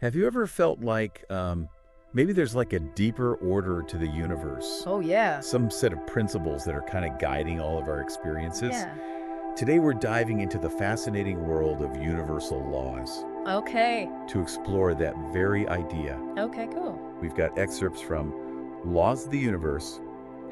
Have you ever felt like maybe there's like a deeper order to the universe? Oh, yeah. Some set of principles that are kind of guiding all of our experiences? Yeah. Today, we're diving into the fascinating world of universal laws Okay. to explore that very idea. Okay, cool. We've got excerpts from Laws of the Universe,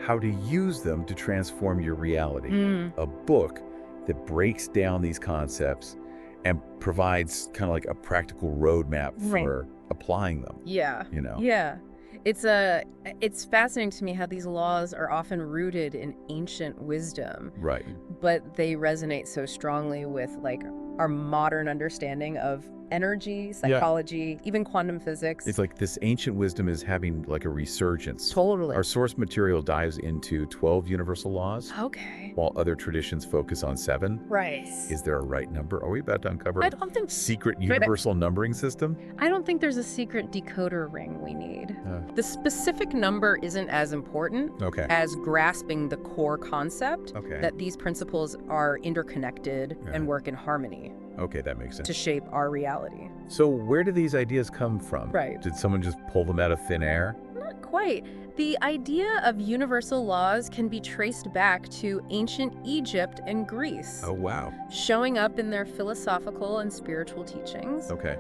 How to Use Them to Transform Your Reality, Mm. a book that breaks down these concepts and provides kind of like a practical roadmap Right. for applying them, Yeah. you know? Yeah. It's fascinating to me how these laws are often rooted in ancient wisdom, Right. but they resonate so strongly with like our modern understanding of energy, Yeah. psychology, even quantum physics. It's like this ancient wisdom is having like a resurgence. Totally. Our source material dives into 12 universal laws, Okay. while other traditions focus on 7. Right. Is there a right number? Are we about to uncover I a don't think secret universal numbering system? I don't think there's a secret decoder ring we need. Uh, The specific number isn't as important okay. as grasping the core concept Okay. that these principles are interconnected Yeah. and work in harmony Okay, that makes sense. to shape our reality. So where do these ideas come from? Right. Did someone just pull them out of thin air? Not quite. The idea of universal laws can be traced back to ancient Egypt and Greece, wow. showing up in their philosophical and spiritual teachings. Okay.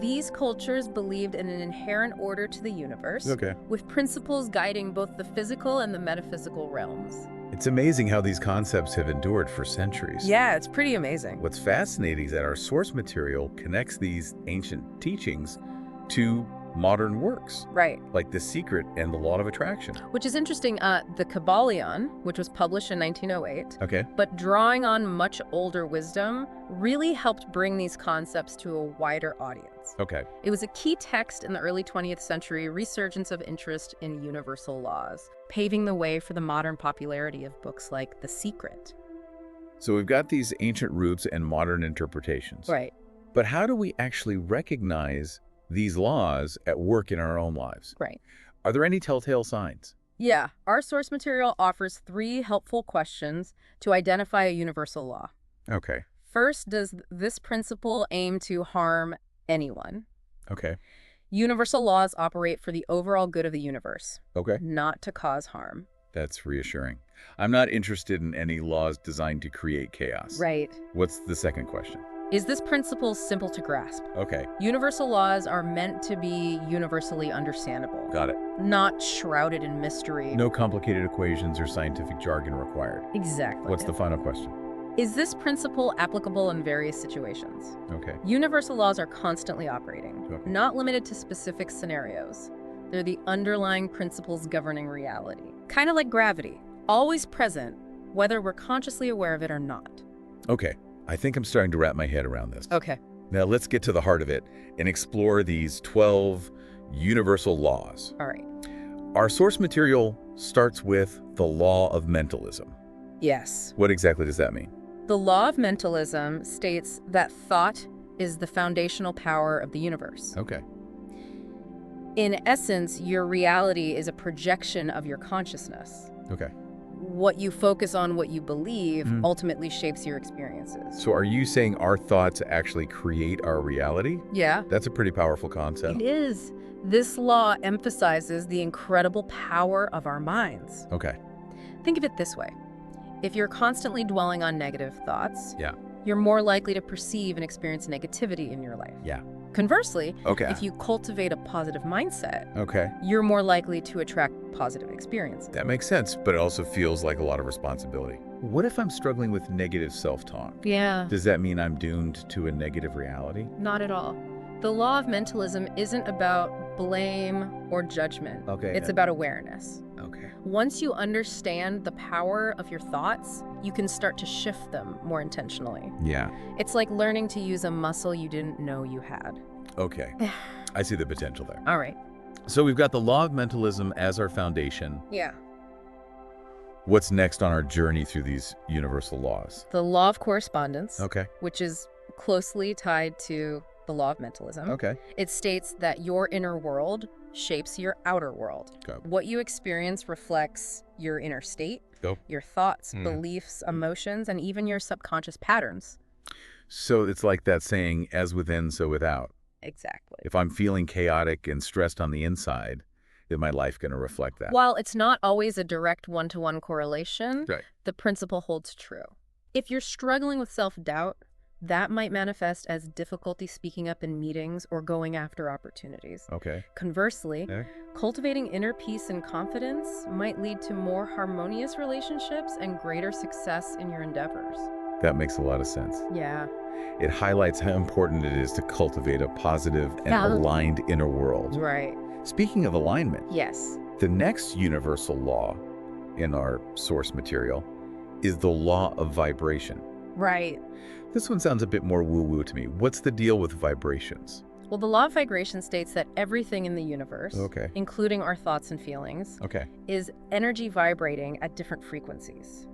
These cultures believed in an inherent order to the universe, Okay. with principles guiding both the physical and the metaphysical realms. It's amazing how these concepts have endured for centuries. Yeah, it's pretty amazing. What's fascinating is that our source material connects these ancient teachings to modern works, Right. like The Secret and The Law of Attraction. Which is interesting. The Kabbalion, which was published in 1908, Okay. but drawing on much older wisdom, really helped bring these concepts to a wider audience. Okay. It was a key text in the early 20th century resurgence of interest in universal laws, paving the way for the modern popularity of books like The Secret. So we've got these ancient roots and modern interpretations. Right. But how do we actually recognize these laws at work in our own lives? Right. Are there any telltale signs? Yeah, our source material offers 3 helpful questions to identify a universal law. Okay. First, does this principle aim to harm anyone? Okay. Universal laws operate for the overall good of the universe, Okay. not to cause harm. That's reassuring. I'm not interested in any laws designed to create chaos. Right. What's the second question? Is this principle simple to grasp? Okay. Universal laws are meant to be universally understandable, Got it. not shrouded in mystery. No complicated equations or scientific jargon required. Exactly. What's the final question? Is this principle applicable in various situations? Okay. Universal laws are constantly operating, Okay. not limited to specific scenarios. They're the underlying principles governing reality. Kind of like gravity, always present, whether we're consciously aware of it or not. Okay. I think I'm starting to wrap my head around this. Okay. Now let's get to the heart of it and explore these 12 universal laws. All right. Our source material starts with the law of mentalism. Yes. What exactly does that mean? The law of mentalism states that thought is the foundational power of the universe. Okay. In essence, your reality is a projection of your consciousness. Okay. What you focus on, what you believe, Mhm. ultimately shapes your experiences. So are you saying our thoughts actually create our reality? Yeah. That's a pretty powerful concept. It is. This law emphasizes the incredible power of our minds. Okay. Think of it this way. If you're constantly dwelling on negative thoughts, Yeah. you're more likely to perceive and experience negativity in your life. Yeah. Conversely, Okay. if you cultivate a positive mindset, Okay. you're more likely to attract positive experiences. That makes sense, but it also feels like a lot of responsibility. What if I'm struggling with negative self-talk? Yeah, Does that mean I'm doomed to a negative reality? not at all. The law of mentalism isn't about blame or judgment. Okay. It's about awareness. Okay. Once you understand the power of your thoughts, you can start to shift them more intentionally. Yeah. It's like learning to use a muscle you didn't know you had. Okay. I see the potential there. All right. So we've got the law of mentalism as our foundation. Yeah. What's next on our journey through these universal laws? The law of correspondence, Okay. which is closely tied to the law of mentalism. Okay. It states that your inner world shapes your outer world. Okay. What you experience reflects your inner state, Go. your thoughts, Mm. beliefs, emotions, and even your subconscious patterns. So it's like that saying, as within, so without. Exactly. If I'm feeling chaotic and stressed on the inside, is my life going to reflect that? While it's not always a direct one-to-one correlation, Right. the principle holds true. If you're struggling with self-doubt, that might manifest as difficulty speaking up in meetings or going after opportunities. Okay. Conversely, Okay. cultivating inner peace and confidence might lead to more harmonious relationships and greater success in your endeavors. That makes a lot of sense. Yeah. It highlights how important it is to cultivate a positive and aligned inner world. Right. Speaking of alignment, Yes. the next universal law in our source material is the law of vibration. Right. This one sounds a bit more woo-woo to me. What's the deal with vibrations? Well, the law of vibration states that everything in the universe, Okay. including our thoughts and feelings, Okay. is energy vibrating at different frequencies.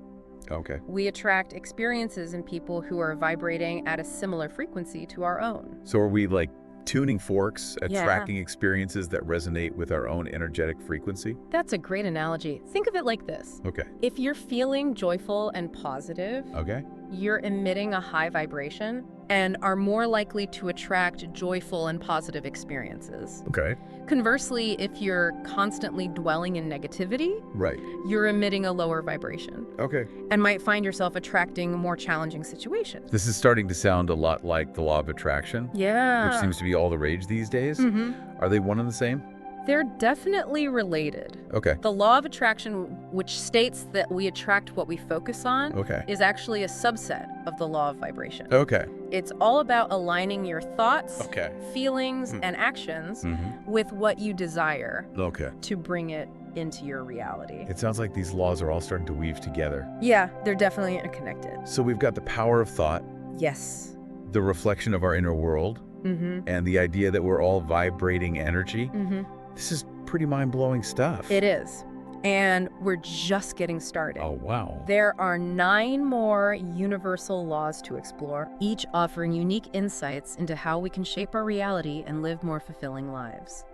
Okay. We attract experiences in people who are vibrating at a similar frequency to our own. So are we like tuning forks, Yeah. attracting experiences that resonate with our own energetic frequency? That's a great analogy. Think of it like this. Okay. If you're feeling joyful and positive, Okay. you're emitting a high vibration and are more likely to attract joyful and positive experiences. Okay. Conversely, if you're constantly dwelling in negativity, Right. you're emitting a lower vibration Okay. and might find yourself attracting more challenging situations. This is starting to sound a lot like the law of attraction, Yeah. which seems to be all the rage these days. Mhm. Are they one and the same? They're definitely related. Okay. The law of attraction, which states that we attract what we focus on, Okay. is actually a subset of the law of vibration. Okay. It's all about aligning your thoughts, Okay. feelings, and actions Mm-hmm. with what you desire Okay. to bring it into your reality. It sounds like these laws are all starting to weave together. Yeah, they're definitely interconnected. So we've got the power of thought, Yes. the reflection of our inner world, Mm-hmm. and the idea that we're all vibrating energy. Mm-hmm. This is pretty mind-blowing stuff. It is. And we're just getting started. Oh, wow. There are 9 more universal laws to explore, each offering unique insights into how we can shape our reality and live more fulfilling lives.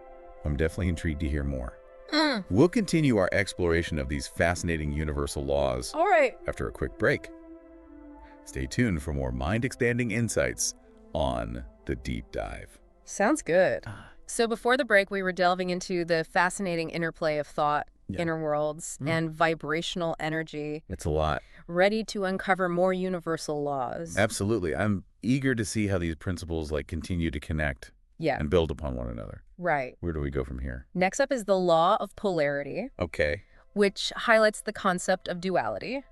I'm definitely intrigued to hear more. We'll continue our exploration of these fascinating universal laws All right. after a quick break. Stay tuned for more mind-expanding insights on The Deep Dive. Sounds good. So before the break, we were delving into the fascinating interplay of thought, Yeah. inner worlds, and vibrational energy, It's a lot. ready to uncover more universal laws. Absolutely. I'm eager to see how these principles continue to connect Yeah, and build upon one another. right. Where do we go from here? Next up is the law of polarity, Okay. which highlights the concept of duality.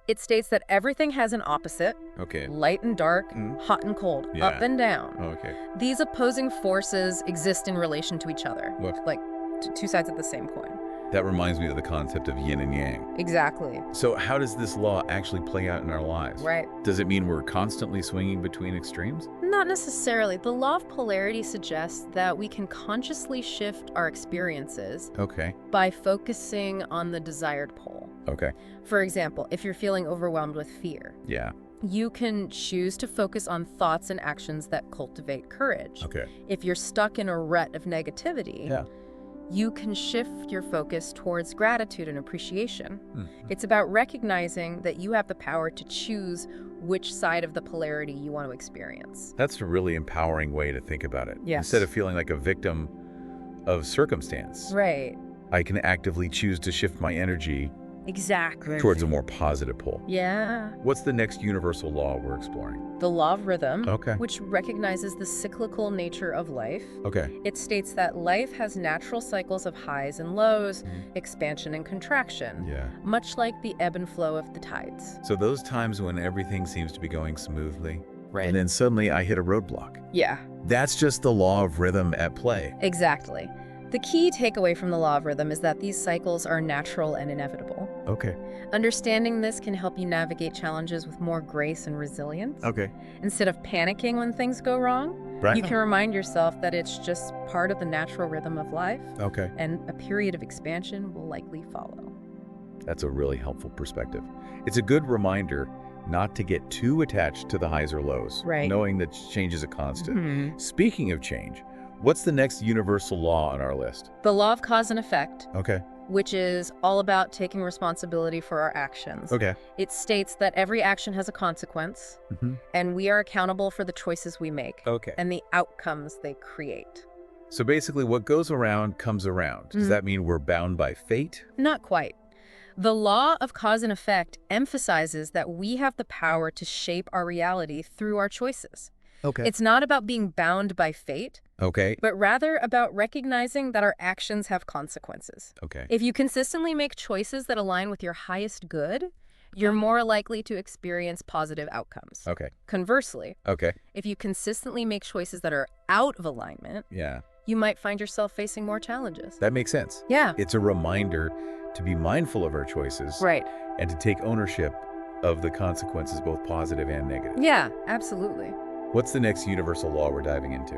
It states that everything has an opposite, Okay. light and dark, hot and cold, Yeah. up and down. Okay. These opposing forces exist in relation to each other, What? like two sides of the same coin. That reminds me of the concept of yin and yang. Exactly. So how does this law actually play out in our lives? Right. Does it mean we're constantly swinging between extremes? Not necessarily. The law of polarity suggests that we can consciously shift our experiences Okay. by focusing on the desired pole. Okay. For example, if you're feeling overwhelmed with fear, Yeah. you can choose to focus on thoughts and actions that cultivate courage. Okay. If you're stuck in a rut of negativity, Yeah. you can shift your focus towards gratitude and appreciation. Hmm. It's about recognizing that you have the power to choose which side of the polarity you want to experience. That's a really empowering way to think about it. Yes. Instead of feeling like a victim of circumstance, Right. I can actively choose to shift my energy Exactly. towards a more positive pole. Yeah. What's the next universal law we're exploring? The law of rhythm, Okay. which recognizes the cyclical nature of life. Okay. It states that life has natural cycles of highs and lows, Mhm. expansion and contraction, Yeah. much like the ebb and flow of the tides. So those times when everything seems to be going smoothly, Right. and then suddenly I hit a roadblock. Yeah, That's just the law of rhythm at play. exactly. The key takeaway from the law of rhythm is that these cycles are natural and inevitable. Okay. Understanding this can help you navigate challenges with more grace and resilience. Okay. Instead of panicking when things go wrong, Right. you can remind yourself that it's just part of the natural rhythm of life, Okay. and a period of expansion will likely follow. That's a really helpful perspective. It's a good reminder not to get too attached to the highs or lows, Right. knowing that change is a constant. Mhm. Speaking of change, what's the next universal law on our list? The law of cause and effect, Okay. which is all about taking responsibility for our actions. Okay. It states that every action has a consequence, and we are accountable for the choices we make Okay. and the outcomes they create. So basically, what goes around comes around. Does that mean we're bound by fate? Not quite. The law of cause and effect emphasizes that we have the power to shape our reality through our choices. Okay. It's not about being bound by fate, Okay. but rather about recognizing that our actions have consequences. Okay. If you consistently make choices that align with your highest good, you're more likely to experience positive outcomes. Okay. Conversely, Okay. if you consistently make choices that are out of alignment, Yeah. you might find yourself facing more challenges. That makes sense. Yeah. It's a reminder to be mindful of our choices Right. and to take ownership of the consequences, both positive and negative. Yeah, absolutely. What's the next universal law we're diving into?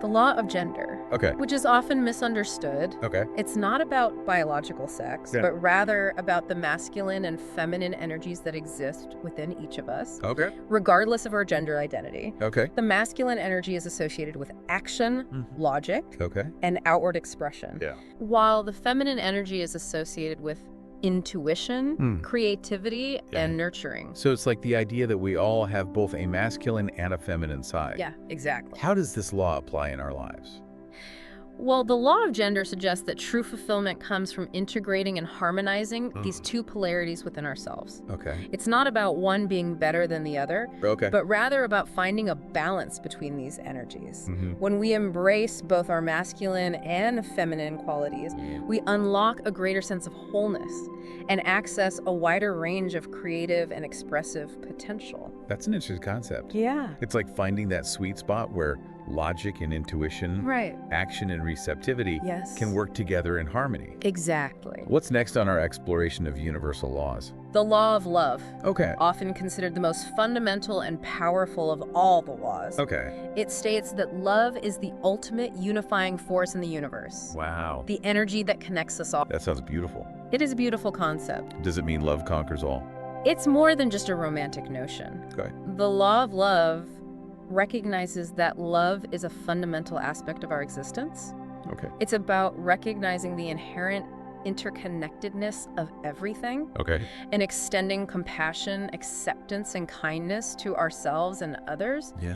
The law of gender, Okay. which is often misunderstood. Okay. It's not about biological sex, Yeah. but rather about the masculine and feminine energies that exist within each of us, Okay. regardless of our gender identity. Okay. The masculine energy is associated with action, logic, Okay. and outward expression, Yeah. while the feminine energy is associated with intuition, creativity, Yeah. and nurturing. So it's like the idea that we all have both a masculine and a feminine side. Yeah, exactly. How does this law apply in our lives? Well, the law of gender suggests that true fulfillment comes from integrating and harmonizing these two polarities within ourselves. Okay. It's not about one being better than the other, Okay. but rather about finding a balance between these energies. Mhm. When we embrace both our masculine and feminine qualities, we unlock a greater sense of wholeness and access a wider range of creative and expressive potential. That's an interesting concept. Yeah. It's like finding that sweet spot where logic and intuition, Right. action and receptivity Yes. can work together in harmony. Exactly. What's next on our exploration of universal laws? The law of love, Okay. often considered the most fundamental and powerful of all the laws. Okay. It states that love is the ultimate unifying force in the universe, Wow. the energy that connects us all. That sounds beautiful. It is a beautiful concept. Does it mean love conquers all? It's more than just a romantic notion. Okay. The law of love recognizes that love is a fundamental aspect of our existence. Okay. It's about recognizing the inherent interconnectedness of everything Okay. and extending compassion, acceptance, and kindness to ourselves and others. Yeah.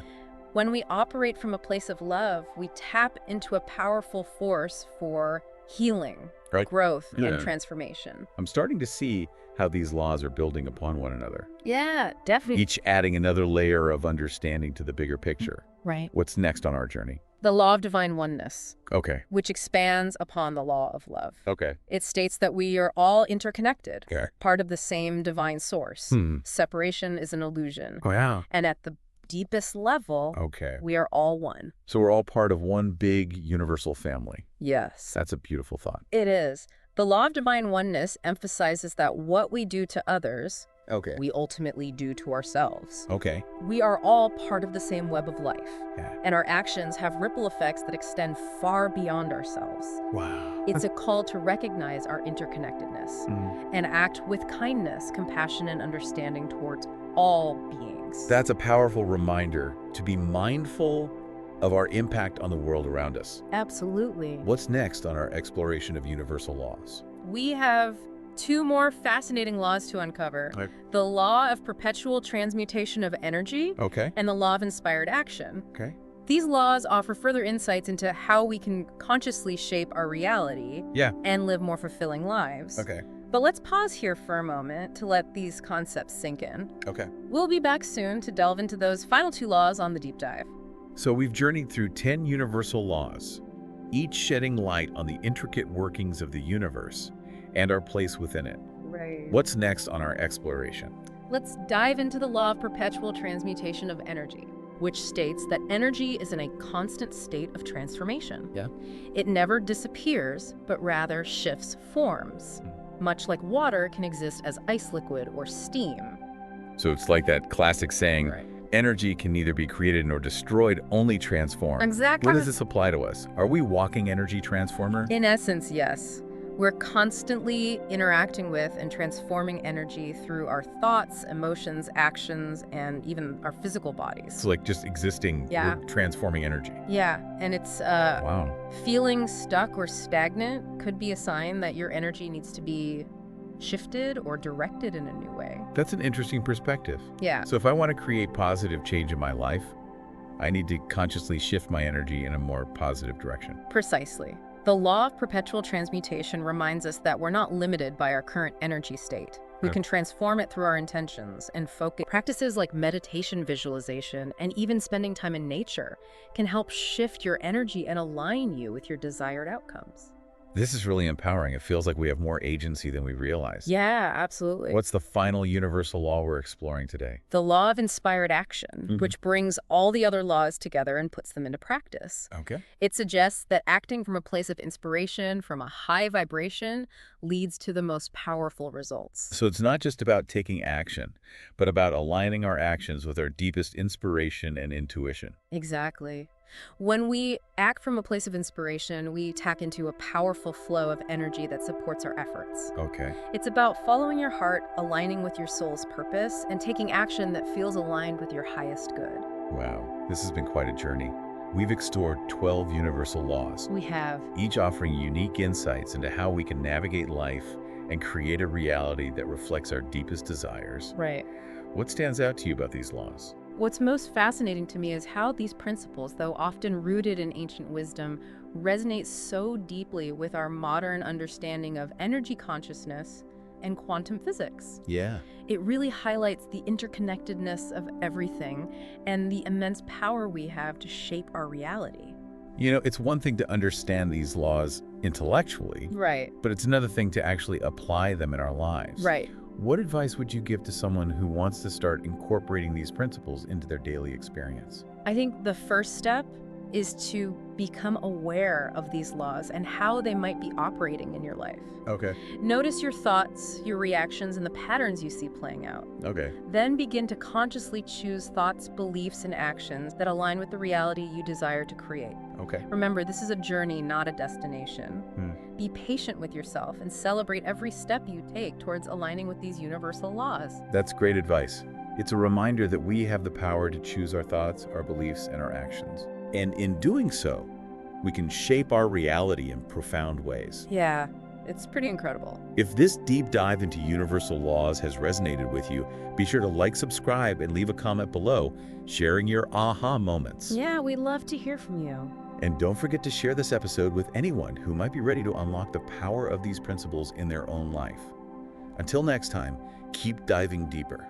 When we operate from a place of love, we tap into a powerful force for healing, Right. growth, Yeah. and transformation. I'm starting to see how these laws are building upon one another, Yeah, definitely. each adding another layer of understanding to the bigger picture. Right. What's next on our journey? The law of divine oneness, Okay. which expands upon the law of love. Okay. It states that we are all interconnected, Okay. part of the same divine source. Separation is an illusion. Oh, yeah. And at the deepest level, Okay. we are all one. So we're all part of one big universal family. Yes. That's a beautiful thought. It is. The law of divine oneness emphasizes that what we do to others, Okay. we ultimately do to ourselves. Okay. We are all part of the same web of life, Yeah. and our actions have ripple effects that extend far beyond ourselves. Wow. It's a call to recognize our interconnectedness and act with kindness, compassion, and understanding towards all beings. That's a powerful reminder to be mindful of our impact on the world around us. Absolutely. What's next on our exploration of universal laws? We have two more fascinating laws to uncover. Okay. The law of perpetual transmutation of energy Okay. and the law of inspired action. Okay. These laws offer further insights into how we can consciously shape our reality Yeah. and live more fulfilling lives. Okay. But let's pause here for a moment to let these concepts sink in. Okay. We'll be back soon to delve into those final two laws on the deep dive. So we've journeyed through 10 universal laws, each shedding light on the intricate workings of the universe and our place within it. Right. What's next on our exploration? Let's dive into the law of perpetual transmutation of energy, which states that energy is in a constant state of transformation. Yeah. It never disappears, but rather shifts forms. Much like water can exist as ice liquid or steam. So it's like that classic saying, Right. energy can neither be created nor destroyed, only transformed. Exactly. What does this apply to us? Are we walking energy transformer? In essence, yes. We're constantly interacting with and transforming energy through our thoughts, emotions, actions, and even our physical bodies. It's like just existing, Yeah. we're transforming energy. Yeah, and it's Wow. feeling stuck or stagnant could be a sign that your energy needs to be shifted or directed in a new way. That's an interesting perspective. Yeah, So if I want to create positive change in my life, I need to consciously shift my energy in a more positive direction. precisely. The law of perpetual transmutation reminds us that we're not limited by our current energy state. We Okay. can transform it through our intentions and focus. Practices like meditation, visualization, and even spending time in nature can help shift your energy and align you with your desired outcomes. This is really empowering. It feels like we have more agency than we realize. Yeah, absolutely. What's the final universal law we're exploring today? The law of inspired action, which brings all the other laws together and puts them into practice. Okay. It suggests that acting from a place of inspiration, from a high vibration, leads to the most powerful results. So it's not just about taking action, but about aligning our actions with our deepest inspiration and intuition. Exactly. When we act from a place of inspiration, we tap into a powerful flow of energy that supports our efforts. Okay. It's about following your heart, aligning with your soul's purpose, and taking action that feels aligned with your highest good. Wow. This has been quite a journey. We've explored 12 universal laws, We have. each offering unique insights into how we can navigate life and create a reality that reflects our deepest desires. Right. What stands out to you about these laws? What's most fascinating to me is how these principles, though often rooted in ancient wisdom, resonate so deeply with our modern understanding of energy consciousness and quantum physics. Yeah. It really highlights the interconnectedness of everything and the immense power we have to shape our reality. You know, it's one thing to understand these laws intellectually, Right. but it's another thing to actually apply them in our lives. Right. What advice would you give to someone who wants to start incorporating these principles into their daily experience? I think the first step is to become aware of these laws and how they might be operating in your life. Okay. Notice your thoughts, your reactions, and the patterns you see playing out. Okay. Then begin to consciously choose thoughts, beliefs, and actions that align with the reality you desire to create. Okay. Remember, this is a journey, not a destination. Be patient with yourself and celebrate every step you take towards aligning with these universal laws. That's great advice. It's a reminder that we have the power to choose our thoughts, our beliefs, and our actions. And in doing so, we can shape our reality in profound ways. Yeah, it's pretty incredible. If this deep dive into universal laws has resonated with you, be sure to like, subscribe, and leave a comment below, sharing your aha moments. Yeah, we'd love to hear from you. And don't forget to share this episode with anyone who might be ready to unlock the power of these principles in their own life. Until next time, keep diving deeper.